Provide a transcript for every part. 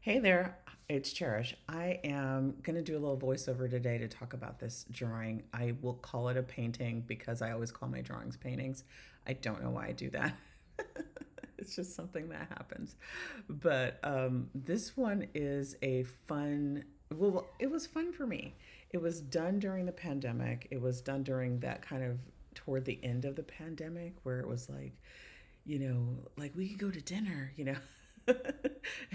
Hey there, it's Cherish. I am going to do a little voiceover today to talk about this drawing. I will call it a painting because I always call my drawings paintings. I don't know why I do that. It's just something that happens. But this one is a fun, well, it was fun for me. It was done during the pandemic. It was done during that kind of toward the end of the pandemic where it was like, like we could go to dinner,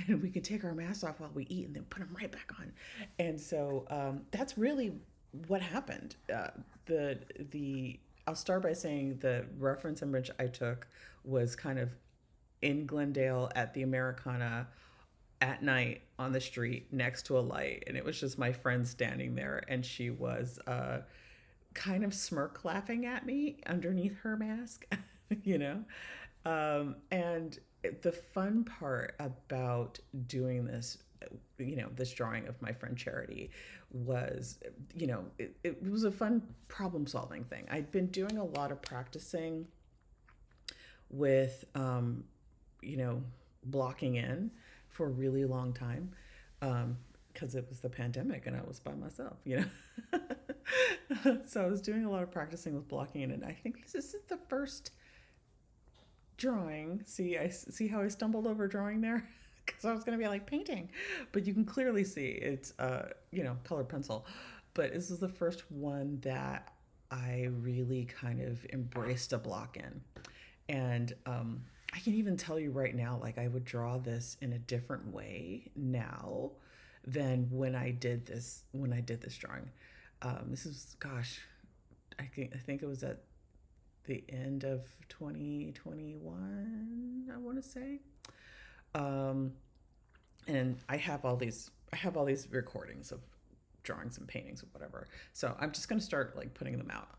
and we could take our masks off while we eat and then put them right back on. And so that's really what happened. The I'll start by saying the reference image I took was kind of in Glendale at the Americana at night on the street next to a light, and it was just my friend standing there, and she was kind of smirk laughing at me underneath her mask, you know? And the fun part about doing this, this drawing of my friend Charity was, it was a fun problem solving thing. I'd been doing a lot of practicing with, you know, blocking in for a really long time. Because it was the pandemic and I was by myself. So I was doing a lot of practicing with blocking in, and I think this is the first drawing. See, I see how I stumbled over drawing there because I was going to be like painting, but you can clearly see it's colored pencil. But this is the first one that I really kind of embraced a block in, and I can even tell you right now, like I would draw this in a different way now than when I did this drawing. This is, gosh, I think it was at the end of 2021, I want to say. Um, and I have all these recordings of drawings and paintings or whatever. So I'm just gonna start like putting them out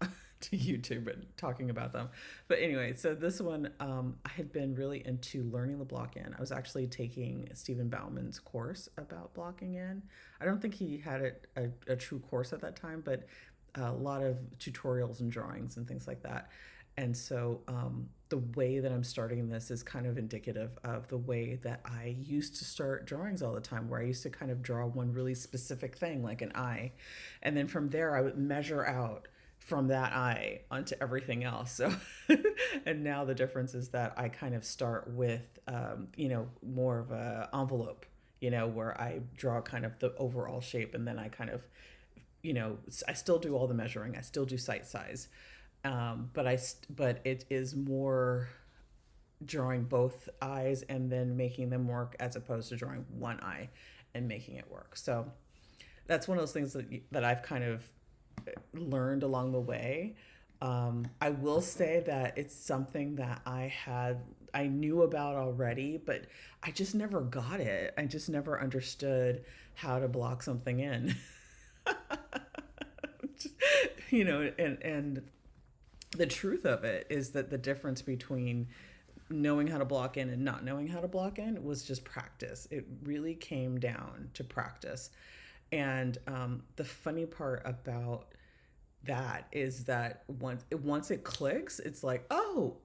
to YouTube and talking about them. But anyway, so this one, I had been really into learning the block in. I was actually taking Stephen Bauman's course about blocking in. I don't think he had a true course at that time, but a lot of tutorials and drawings and things like that. And so the way that I'm starting this is kind of indicative of the way that I used to start drawings all the time, where I used to kind of draw one really specific thing, like an eye. And then from there, I would measure out from that eye onto everything else. So, and now the difference is that I kind of start with, more of a envelope, where I draw kind of the overall shape, and then I kind of, I still do all the measuring. I still do site size, but it is more drawing both eyes and then making them work as opposed to drawing one eye and making it work. So that's one of those things that I've kind of learned along the way. I will say that it's something that I knew about already, but I just never got it. I just never understood how to block something in. And the truth of it is that the difference between knowing how to block in and not knowing how to block in was just practice. It really came down to practice. And the funny part about that is that once it clicks, it's like, oh,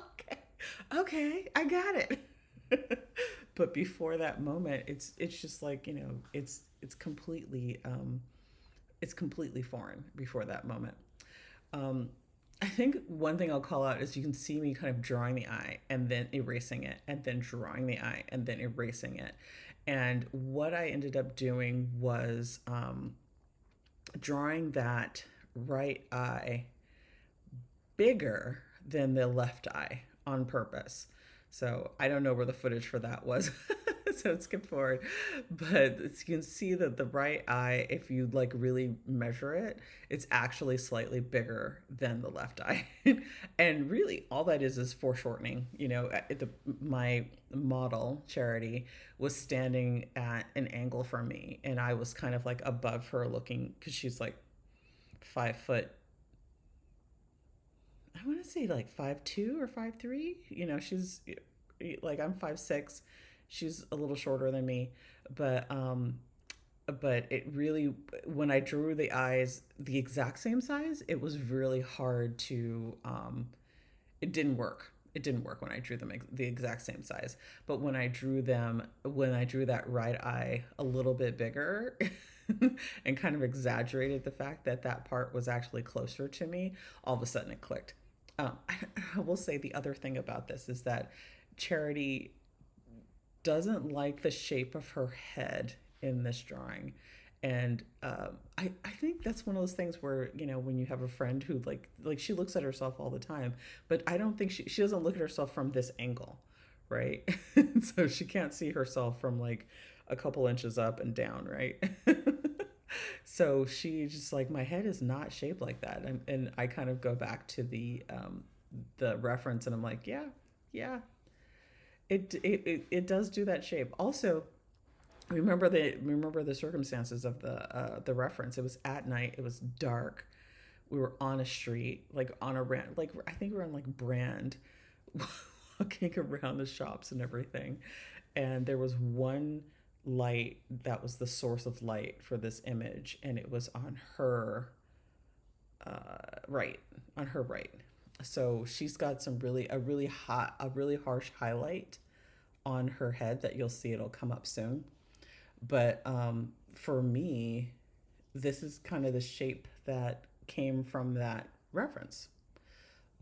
okay, okay, I got it. But before that moment, it's just like, it's completely foreign before that moment. Um, I think one thing I'll call out is you can see me kind of drawing the eye and then erasing it, and then drawing the eye and then erasing it. And what I ended up doing was drawing that right eye bigger than the left eye on purpose. So I don't know where the footage for that was. So skip forward. But you can see that the right eye, if you like really measure it, it's actually slightly bigger than the left eye. And really all that is foreshortening. My model, Charity, was standing at an angle from me, and I was kind of like above her looking, because she's like 5 foot, I want to say like 5'2" or 5'3". She's like, I'm 5'6". She's a little shorter than me, but it really, when I drew the eyes the exact same size, it was really hard to, it didn't work. it didn't work when I drew them the exact same size. But when I drew that right eye a little bit bigger and kind of exaggerated the fact that that part was actually closer to me, all of a sudden it clicked. I will say the other thing about this is that Charity doesn't like the shape of her head in this drawing. And I think that's one of those things where, when you have a friend who like she looks at herself all the time, but I don't think she doesn't look at herself from this angle, right? So she can't see herself from like a couple inches up and down, right? So she just like, my head is not shaped like that. And I kind of go back to the reference, and I'm like, yeah, yeah, it does do that shape. Also, remember the circumstances of the reference. It was at night. It was dark. We were on a street, like on a rant. Like I think we were on like Brand, walking around the shops and everything. And there was one light that was the source of light for this image, and it was on her right, on her right. So she's got a really harsh highlight on her head that you'll see, it'll come up soon. But for me, this is kind of the shape that came from that reference.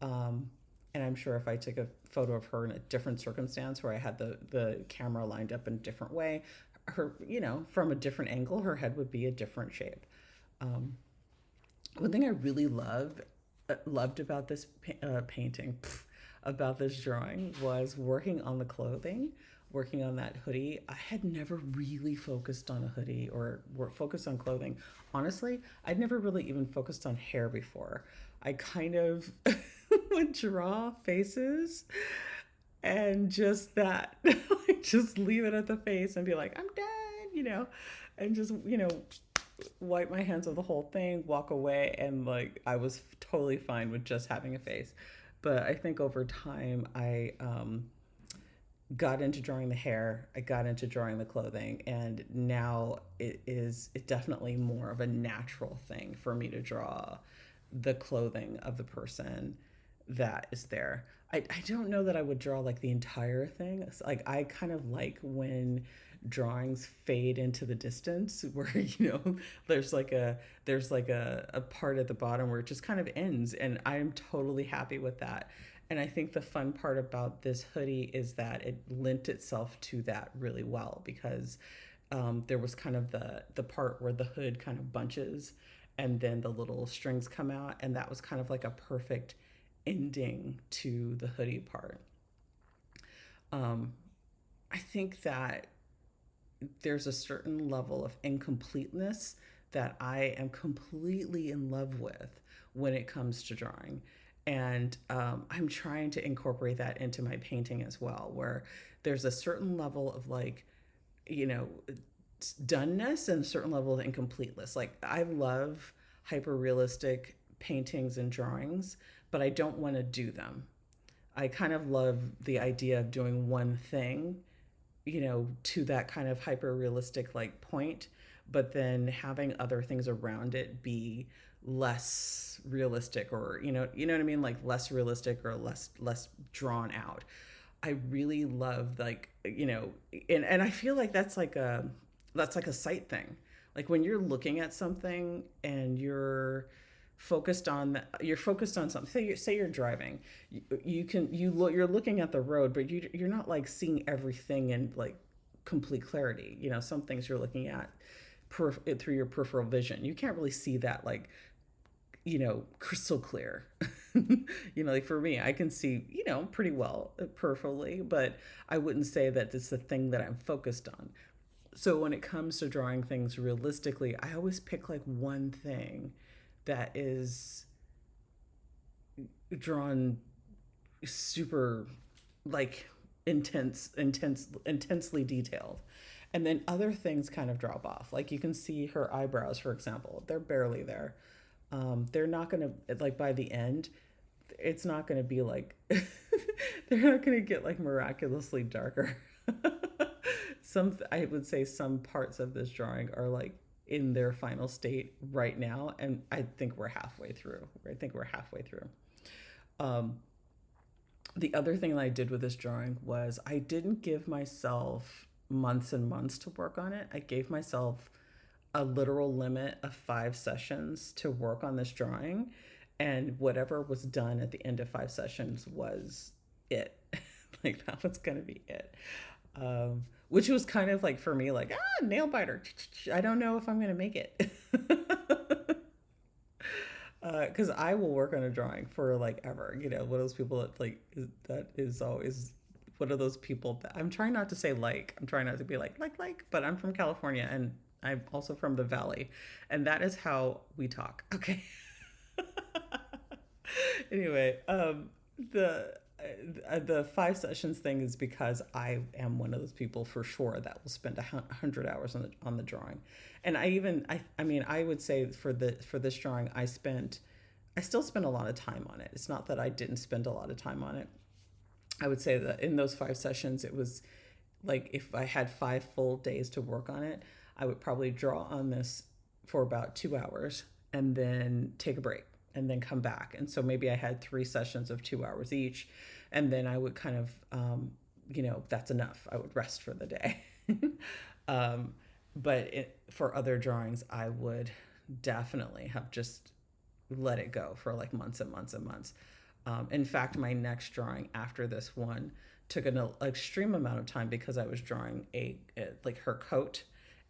And I'm sure if I took a photo of her in a different circumstance where I had the camera lined up in a different way, her, from a different angle, her head would be a different shape. Um, One thing I really loved about this painting, about this drawing, was working on the clothing, working on that hoodie. I had never really focused on a hoodie or focused on clothing. Honestly, I'd never really even focused on hair before. I kind of would draw faces and just that, like, just leave it at the face and be like, I'm done, and just, wipe my hands of the whole thing, walk away, and like I was totally fine with just having a face. But I think over time I got into drawing the hair, I got into drawing the clothing, and now it's definitely more of a natural thing for me to draw the clothing of the person that is there. I don't know that I would draw like the entire thing. It's like I kind of like when drawings fade into the distance where there's like a part at the bottom where it just kind of ends, and I'm totally happy with that. And I think the fun part about this hoodie is that it lent itself to that really well, because there was kind of the part where the hood kind of bunches and then the little strings come out, and that was kind of like a perfect ending to the hoodie part. um, I think that there's a certain level of incompleteness that I am completely in love with when it comes to drawing. And I'm trying to incorporate that into my painting as well, where there's a certain level of like, you know, doneness and a certain level of incompleteness. Like, I love hyper realistic paintings and drawings, but I don't want to do them. I kind of love the idea of doing one thing, to that kind of hyper realistic like point, but then having other things around it be less realistic, or you know what I mean, like less realistic or less drawn out. I really love, like, and I feel like that's like a sight thing. Like when you're looking at something and you're focused on something. Say you're driving, you're looking at the road, but you're not like seeing everything in like complete clarity. Some things you're looking at through your peripheral vision. You can't really see that like, crystal clear. Like for me, I can see, pretty well peripherally, but I wouldn't say that it's the thing that I'm focused on. So when it comes to drawing things realistically, I always pick like one thing that is drawn super, like, intensely detailed. And then other things kind of drop off. Like you can see her eyebrows, for example, they're barely there. They're not going to, like, by the end, it's not going to be like, they're not going to get like miraculously darker. I would say some parts of this drawing are like in their final state right now, and I think we're halfway through. Um, The other thing that I did with this drawing was I didn't give myself months and months to work on it. I gave myself a literal limit of 5 sessions to work on this drawing, and whatever was done at the end of 5 sessions was it. Like that was gonna be it. Which was kind of like for me, like nail biter. I don't know if I'm gonna make it. Because I will work on a drawing for like ever. You know, one of those people that like that is always one of those people that I'm trying not to say like. I'm trying not to be like, but I'm from California and I'm also from the Valley, and that is how we talk. Okay. Anyway, the 5 sessions thing is because I am one of those people for sure that will spend 100 hours on the drawing, and I mean I would say for this drawing I still spent a lot of time on it. It's not that I didn't spend a lot of time on it. I would say that in those 5 sessions it was like if I had 5 full days to work on it, I would probably draw on this for about 2 hours and then take a break and then come back. And so maybe I had 3 sessions of 2 hours each. And then I would kind of, that's enough. I would rest for the day. um, for other drawings, I would definitely have just let it go for like months and months and months. In fact, my next drawing after this one took an extreme amount of time because I was drawing like her coat,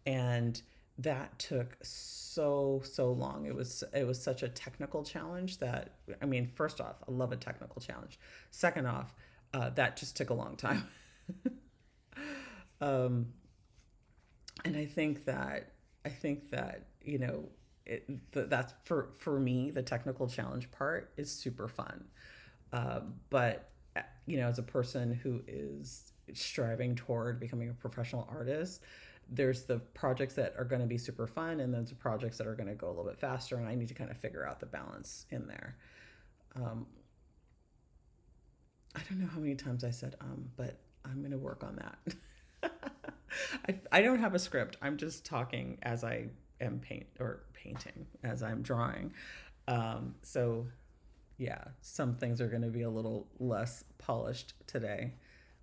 and that took so long. It was such a technical challenge that I mean, first off, I love a technical challenge. Second off, that just took a long time. um, and I think that that's for me the technical challenge part is super fun. But as a person who is striving toward becoming a professional artist, there's the projects that are going to be super fun, and there's the projects that are going to go a little bit faster, and I need to kind of figure out the balance in there. Um, I don't know how many times I said but I'm going to work on that. I don't have a script. I'm just talking as I am painting as I'm drawing. So yeah, some things are going to be a little less polished today,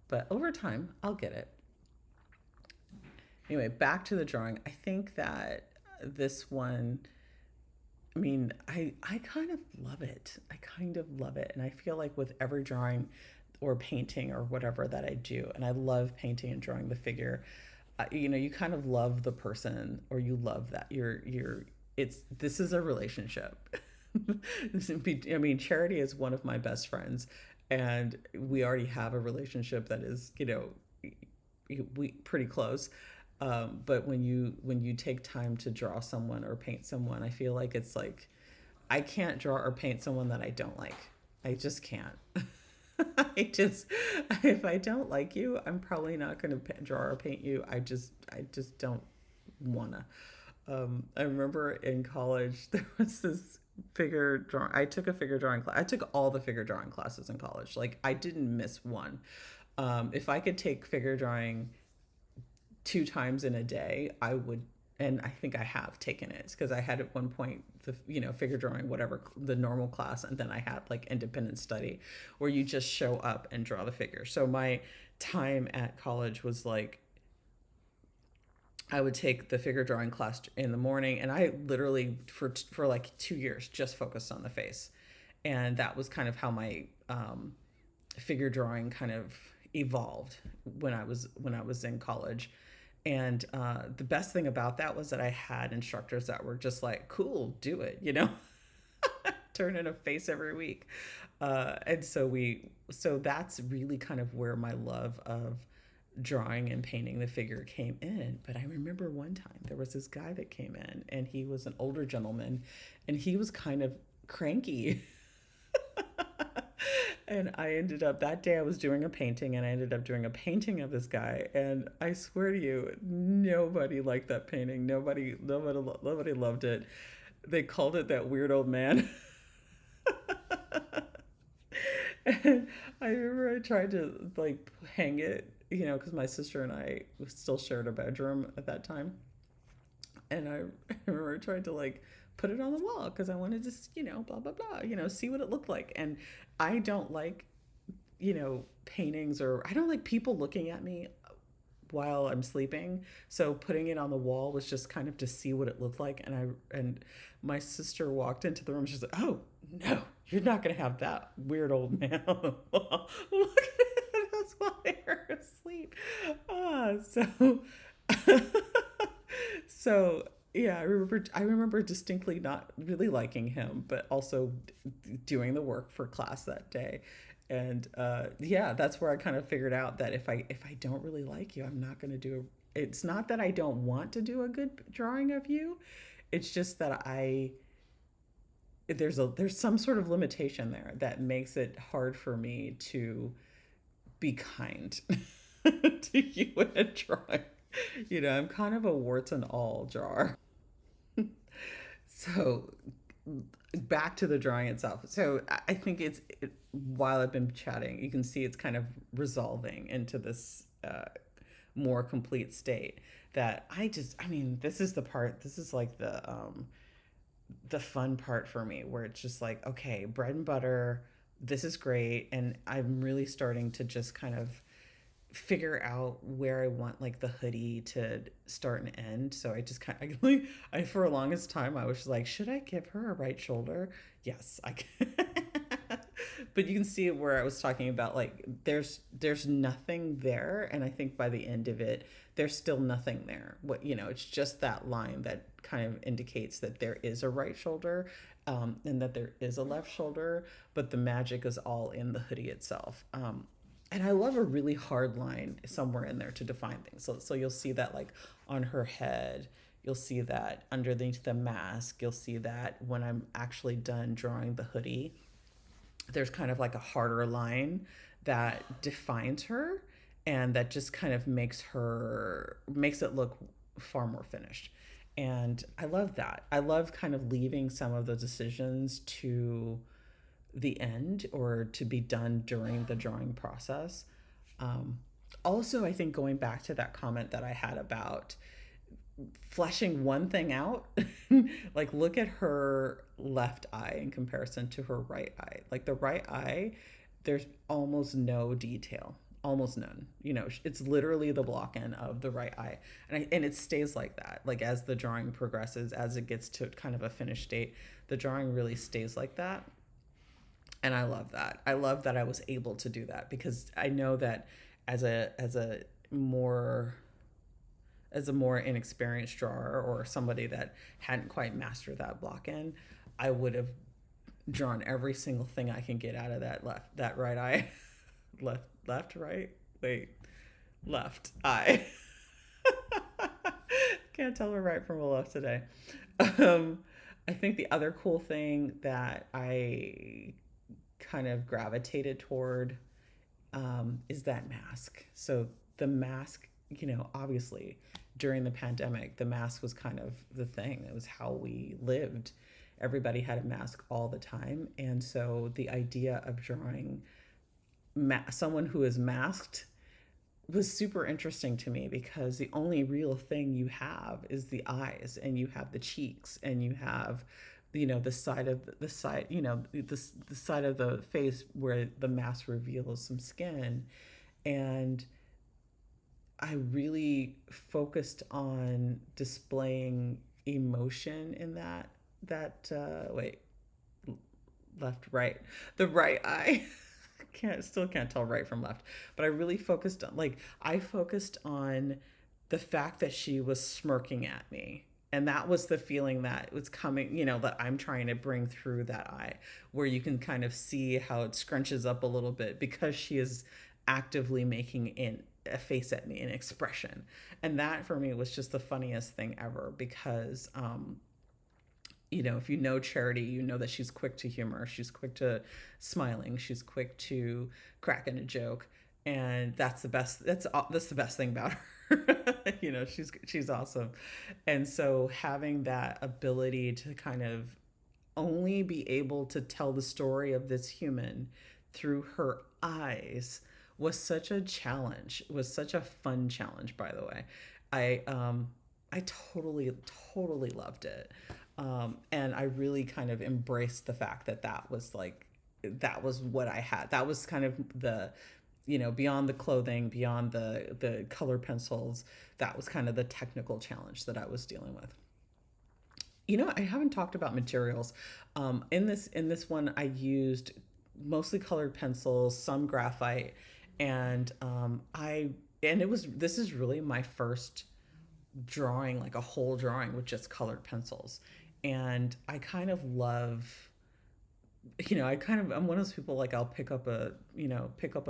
but over time I'll get it. Anyway, back to the drawing. I think that this one, I mean, I kind of love it. I kind of love it. And I feel like with every drawing or painting or whatever that I do, and I love painting and drawing the figure, you kind of love the person, or you love that this is a relationship. I mean, Charity is one of my best friends, and we already have a relationship that is, we pretty close. But when you take time to draw someone or paint someone, I feel like it's like I can't draw or paint someone that I don't like. I just can't. I just if I don't like you, I'm probably not going to draw or paint you. I just don't wanna. I remember in college there was this figure drawing. I took a figure drawing class. I took all the figure drawing classes in college. Like I didn't miss one. If I could take figure drawing 2 times in a day, I would, and I think I have taken it because I had at one point the figure drawing, whatever the normal class, and then I had like independent study where you just show up and draw the figure. So my time at college was like I would take the figure drawing class in the morning, and I literally for like 2 years just focused on the face, and that was kind of how my figure drawing kind of evolved when I was in college. And the best thing about that was that I had instructors that were just like, cool, do it, turn in a face every week. And so that's really kind of where my love of drawing and painting the figure came in. But I remember one time there was this guy that came in, and he was an older gentleman, and he was kind of cranky. And I ended up that day I was doing a painting, and I ended up doing a painting of this guy, and I swear to you, nobody liked that painting. Nobody loved it. They called it that weird old man. And I remember I tried to like hang it, because my sister and I still shared a bedroom at that time. And I remember I tried to like put it on the wall because I wanted to, blah, blah, blah, see what it looked like. And I don't like, paintings, or I don't like people looking at me while I'm sleeping. So putting it on the wall was just kind of to see what it looked like. And my sister walked into the room. She's like, "Oh no, you're not gonna have that weird old man on the wall. Look at us while they're asleep." So so yeah, I remember distinctly not really liking him, but also doing the work for class that day. And yeah, that's where I kind of figured out that if I don't really like you, I'm not going to do it's not that I don't want to do a good drawing of you. It's just that there's some sort of limitation there that makes it hard for me to be kind to you in a drawing. I'm kind of a warts and all jar. So back to the drawing itself. So I think while I've been chatting, you can see it's kind of resolving into this more complete state that I mean, this is like the fun part for me, where it's just like, okay, bread and butter, this is great. And I'm really starting to just kind of figure out where I want like the hoodie to start and end. So I just kind of like, I for the longest time I was just like, should I give her a right shoulder? Yes, I can. But you can see where I was talking about like there's nothing there, and I think by the end of it there's still nothing there. It's just that line that kind of indicates that there is a right shoulder, and that there is a left shoulder, but the magic is all in the hoodie itself. And I love a really hard line somewhere in there to define things. So you'll see that like on her head, you'll see that underneath the mask, you'll see that when I'm actually done drawing the hoodie, there's kind of like a harder line that defines her, and that just kind of makes it look far more finished. And I love that. I love kind of leaving some of the decisions to the end, or to be done during the drawing process. Um, Also, I think going back to that comment that I had about fleshing one thing out, like look at her left eye in comparison to her right eye. Like the right eye, there's almost no detail, almost none. It's literally the block end of the right eye, and it stays like that. Like as the drawing progresses, as it gets to kind of a finished state, the drawing really stays like that. And I love that. I love that I was able to do that, because I know that as a more inexperienced drawer, or somebody that hadn't quite mastered that block end, I would have drawn every single thing I can get out of that right eye. Left, right, wait, left eye. Can't tell a right from a left today. Um, I think the other cool thing that I kind of gravitated toward, is that mask. So the mask, obviously during the pandemic, the mask was kind of the thing. It was how we lived. Everybody had a mask all the time. And so the idea of drawing someone who is masked was super interesting to me, because the only real thing you have is the eyes, and you have the cheeks, and you have the side of the face where the mask reveals some skin. And I really focused on displaying emotion in wait, left, right, the right eye. Can't tell right from left. But I focused on the fact that she was smirking at me. And that was the feeling that was coming, that I'm trying to bring through that eye, where you can kind of see how it scrunches up a little bit, because she is actively making a face at me, an expression. And that for me was just the funniest thing ever, because if you know Charity, you know that she's quick to humor, she's quick to smiling, she's quick to cracking a joke, and that's the best. That's the best thing about her. She's awesome. And so having that ability to kind of only be able to tell the story of this human through her eyes was such a challenge. It was such a fun challenge, by the way. I totally loved it. And I really kind of embraced the fact that that was like that was what I had. That was kind of the, beyond the clothing, beyond the color pencils, that was kind of the technical challenge that I was dealing with. I haven't talked about materials. In this one, I used mostly colored pencils, some graphite, and it was this is really my first drawing, like a whole drawing with just colored pencils, and I kind of love. I'm one of those people, like I'll pick up a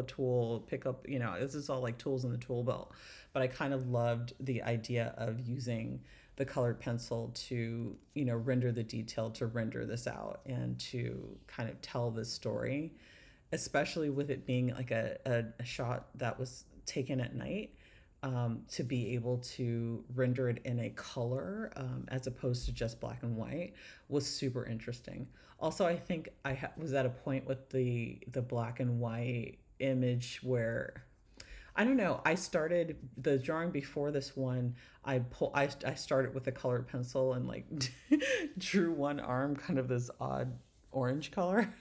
tool, this is all like tools in the tool belt, but I kind of loved the idea of using the colored pencil to, render the detail, to render this out and to kind of tell this story, especially with it being like a shot that was taken at night. To be able to render it in a color, as opposed to just black and white, was super interesting. Also, I think was at a point with the black and white image where, I don't know, I started the drawing before this one. I started with a colored pencil and like drew one arm kind of this odd orange color.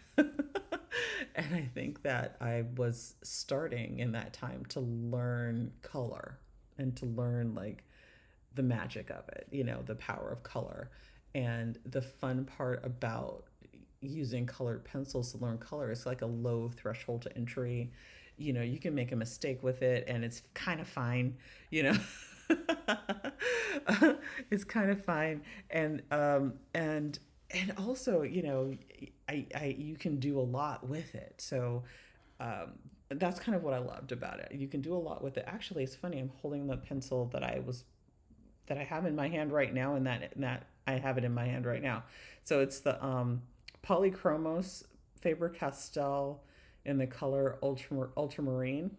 And I think that I was starting in that time to learn color and to learn like the magic of it, the power of color. And the fun part about using colored pencils to learn color is like a low threshold to entry. You can make a mistake with it and it's kind of fine, you know. It's kind of fine. And also, I you can do a lot with it. So that's kind of what I loved about it. You can do a lot with it. Actually, it's funny. I'm holding the pencil that I have in my hand right now, and that I have it in my hand right now. So it's the Polychromos FaberCastel in the color Ultramarine,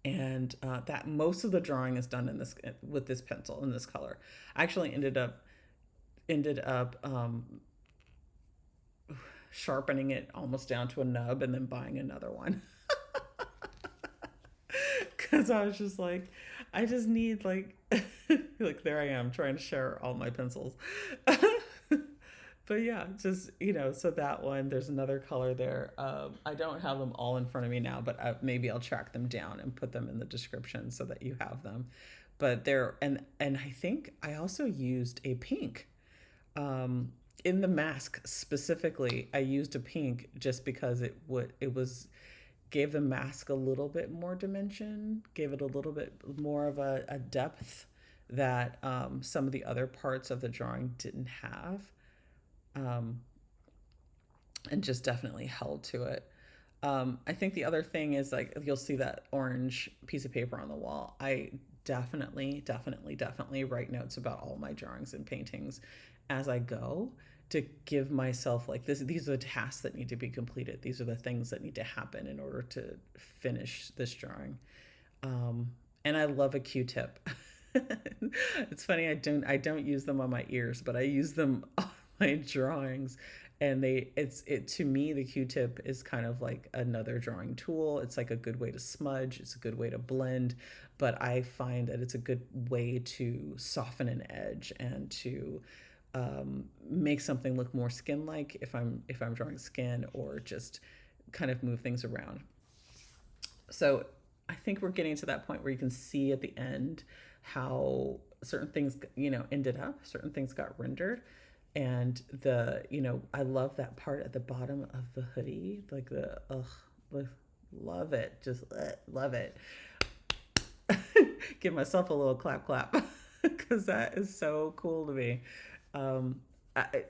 and that most of the drawing is done in this with this pencil in this color. I actually ended up sharpening it almost down to a nub and then buying another one. Because I was just like, I just need like like there I am trying to share all my pencils. But yeah, just so that one, there's another color there. I don't have them all in front of me now, but maybe I'll track them down and put them in the description so that you have them. But there, and I think I also used a pink. In the mask specifically, I used a pink just because it was gave the mask a little bit more dimension, gave it a little bit more of a depth that some of the other parts of the drawing didn't have, um, and just definitely held to it. I think the other thing is, like, you'll see that orange piece of paper on the wall. I definitely write notes about all my drawings and paintings as I go, to give myself like this. These are the tasks that need to be completed. These are the things that need to happen in order to finish this drawing. And I love a Q-tip. It's funny, I don't use them on my ears, but I use them on my drawings. And it to me, the Q-tip is kind of like another drawing tool. It's like a good way to smudge. It's a good way to blend, but I find that it's a good way to soften an edge and to make something look more skin-like if I'm drawing skin, or just kind of move things around. So I think we're getting to that point where you can see at the end how certain things, ended up, certain things got rendered. And I love that part at the bottom of the hoodie, like love it, just love it. Give myself a little clap clap because that is so cool to me. And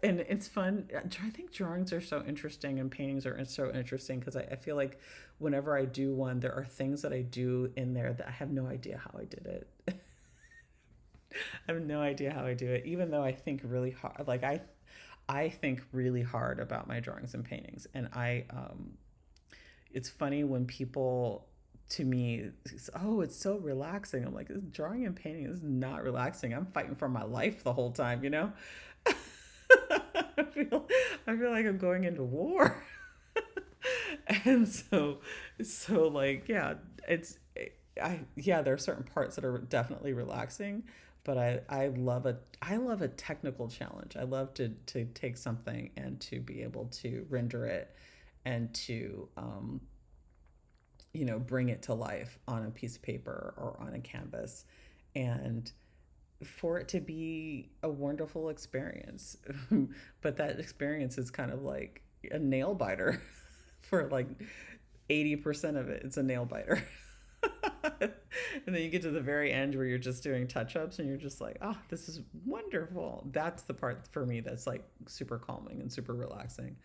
it's fun. I think drawings are so interesting and paintings are so interesting because I feel like whenever I do one, there are things that I do in there that I have no idea how I did it. I have no idea how I do it, even though I think really hard. Like I think really hard about my drawings and paintings, and it's funny when people to me, oh, it's so relaxing. I'm like, drawing and painting is not relaxing. I'm fighting for my life the whole time, I feel, I feel like I'm going into war. And so like, yeah, there are certain parts that are definitely relaxing, but I love a technical challenge. I love to take something and to be able to render it and to bring it to life on a piece of paper or on a canvas, and for it to be a wonderful experience. But that experience is kind of like a nail biter for like 80% of it. It's a nail biter. And then you get to the very end where you're just doing touch ups and you're just like, oh, this is wonderful. That's the part for me that's like super calming and super relaxing.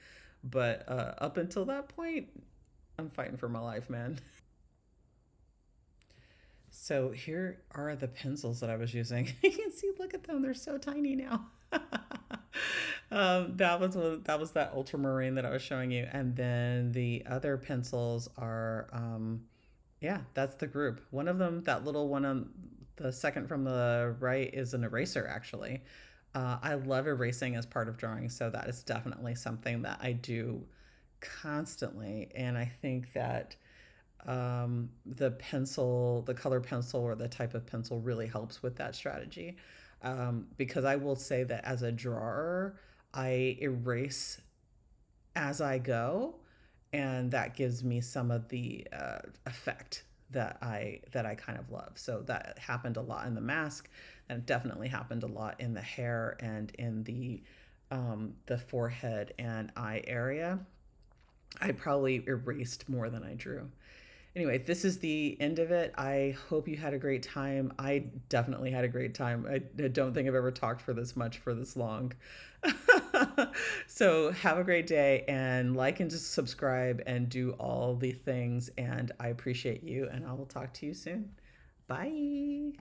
But up until that point, I'm fighting for my life, man. So here are the pencils that I was using. You can see, look at them; they're so tiny now. That was that ultramarine that I was showing you, and then the other pencils are, yeah, that's the group. One of them, that little one on the second from the right, is an eraser actually. I love erasing as part of drawing, so that is definitely something that I do constantly, and I think that the color pencil or the type of pencil really helps with that strategy. Because I will say that as a drawer, I erase as I go, and that gives me some of the effect that I kind of love. So that happened a lot in the mask, and it definitely happened a lot in the hair and in the forehead and eye area. I probably erased more than I drew. Anyway, this is the end of it. I hope you had a great time. I definitely had a great time. I don't think I've ever talked for this much for this long. So have a great day, and like and just subscribe and do all the things. And I appreciate you, and I will talk to you soon. Bye.